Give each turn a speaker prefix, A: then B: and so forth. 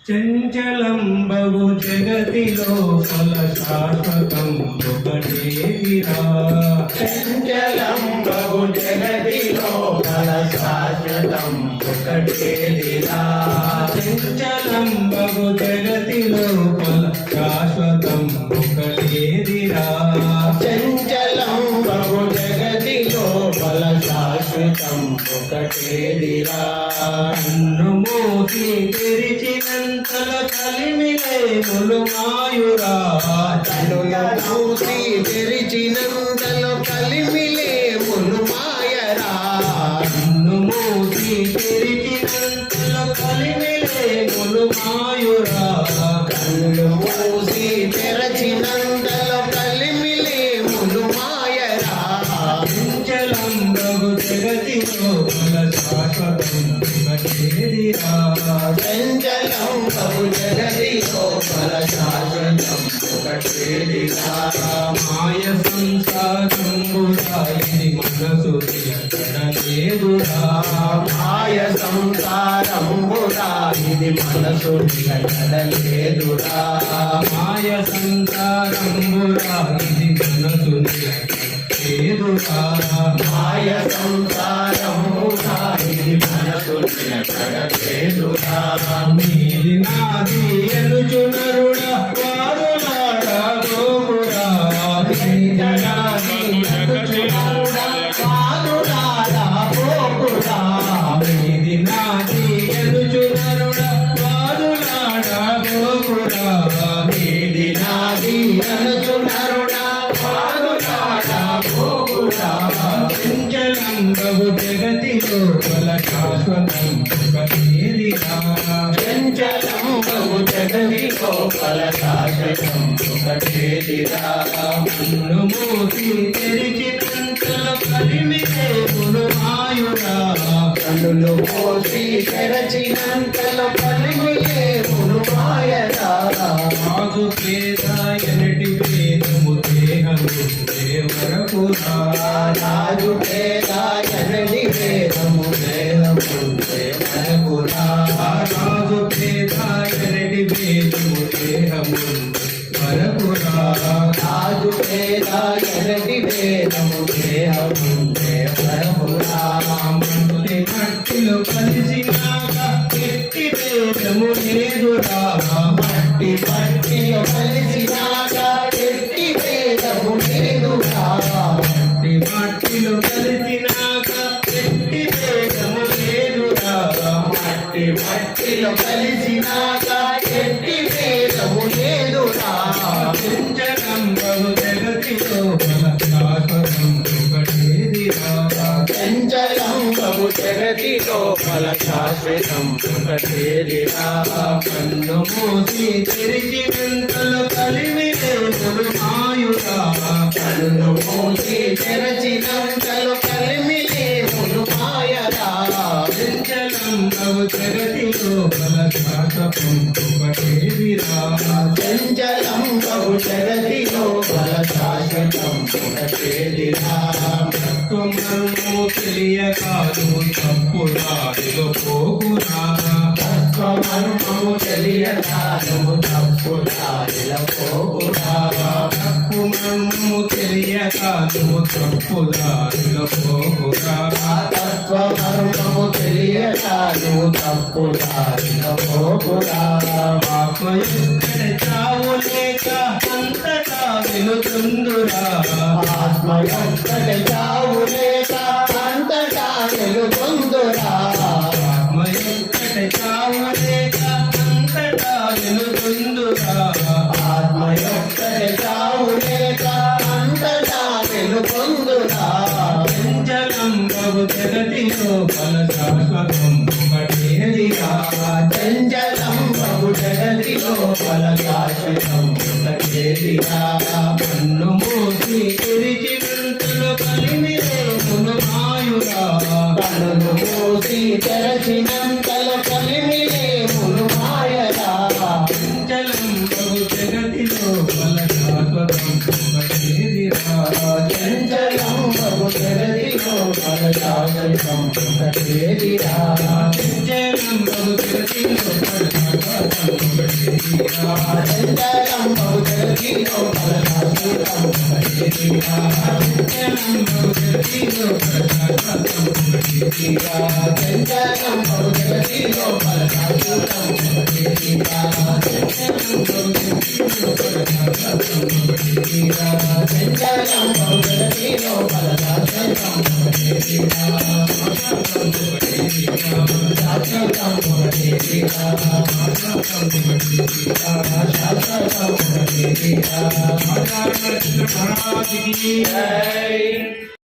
A: చంచలం బహు జగతిలో ఫల శాశ్వతం ఒకటేదిరా.
B: చంచలం బహు జగతిలో ఫల శాశ్వతం ఒకటేదిరా.
A: చంచలం బహు జగతిలో ఫల శాశ్వతం ఒకటేదిరా.
B: చంచలం బహు జగతిలో ఫల శాశ్వతం ఒకటేదిరా.
A: కన్ను మూసి తెరిచినంతల కలిమిలేములు మాయురా.
B: కన్నుల మూసి తెరిచినంతలో కలిమిలేములు మాయరా.
A: కన్ను మూసి తెరిచినంతల కలిమిలేములు మాయురా.
B: కన్నులు మూసి తెరచినంతలో కలిమిలేములు మాయరా.
A: చంచలం బహు జగతిలో ఫల శాశ్వతం ఒకటేదిరా.
B: చంచలం బహు జగతిలో ఫల శాశ్వతం ఒకటేదిరా.
A: మాయ సంసారంబురా ఇది మనసు నిలకడలేదురా.
B: మాయ సంసారంబురా ఇది మనసు నిలకడలేదురా.
A: మాయ సంసారంబురా ఇది మనసు నిలకడలేదురా.
B: మాయ సంసారంబురా ఇది మనసు నిలకడలేదురా.
A: నీది నాది ఎనుచునరుడా వారులాడా గోపురా. నీది నాది ఎనుచునరుడా
B: వాదులారా పోకురా.
A: నీది నాది ఎనుచునరుడా వారులాడా గోపురా.
B: నీది నాది అనుచునరుడా వాదులారా పోకురా.
A: చంచలం బహు జగతిలో ఫల శాశ్వతం ఒకటేదిరా.
B: చంచలం బహు జగతిలో ఫల శాశ్వతం ఒకటేదిరా.
A: కన్ను మూసి తెరిచినంతలో కలిమిలేములు మాయురా.
B: కన్నులు మూసి తెరచినంతలో కలిమిలేములు మాయరా.
A: రాజు పేద ఎనటి పేదము దేహము వరకురా.
B: రాజు పేద ఎనటి పేదము దేహముందే మనకురా.
A: రాజు పేద ఎనటి పేదము దేహము వరకురా.
B: రాజు పేద ఎనటి పేదము దేహముందే మనకురా.
A: మట్టి మట్టిలో కలిసినాక ఎట్టి భేదము లేదురా.
B: మట్టి మట్టిలో కలిసినాక ఎట్టి భేదము లేదురా.
A: మట్టి మట్టిలో కలిసినాక ఎట్టి భేదము లేదురా.
B: మట్టి మట్టిలో కలిసినాక ఎట్టి భేదము లేదురా.
A: చంచలం బహు జగతిలో ఫల శాశ్వతం ఒకటేదిరా.
B: చంచలం బహు జగతిలో ఫల శాశ్వతం ఒకటేదిరా.
A: కన్ను మూసి తెరిచినంతలో కలిమిలేములు మాయురా.
B: కన్ను మూసి తెరచినంతలో కలిమిలేములు మాయరా.
A: చంచలం బహు జగతిలో ఫల శాశ్వతం ఒకటేదిరా.
B: చంచలం బహు జగతిలో ఫల శాశ్వతం ఒకటేదిరా.
A: తత్వమర్మము తెలియకాదు తప్పు దారిలో పోకురా.
B: తత్వమర్మము తెలియకాదు తప్పు దారిలో పోకురా.
A: తప్పు మర్మము తెలియకాదు తప్పు దారిలో పోకురా.
B: తత్వమర్మము తెలియకాదు తప్పు దారిలో పోకురా.
A: ఆత్మ ఎక్కడ చావు లేక అంతటా వెలుతుందురా.
B: ఆత్మ ఒక్కటి చావు లేక అంతటా వెలుగొందురా.
A: ఆత్మ ఎక్కడ చావు లేక అంతటా వెలుతుందురా.
B: ఆత్మ ఒక్కటి చావు లేక అంతటా వెలుగొందురా.
A: చంచలం బహు జగతిలో ఫల శాశ్వతం ఒకటేదిరా.
B: చంచలం బహు జగతిలో ఫల శాశ్వతం ఒకటేదిరా.
A: కన్ను మూసి తెరిచినంతలో కలిమిలేములు మాయురా.
B: కన్నులు మూసి తెరచినంతలో కలిమిలేములు మాయరా.
A: చంచలం బహు జగతిలో ఫల శాశ్వతం ఒకటేదిరా.
B: చంచలం బహు జగతిలో ఫల శాశ్వతం ఒకటేదిరా.
A: చంచలం బహు జగతిలో ఫల శాశ్వతం
B: చంచలం బహుజగతి లోపల శాశ్వతం చంచలం బహుజగతి లోపల శాశ్వతం చంచలం బహుజగతి లోపల శాశ్వతం
A: महाराज की जय।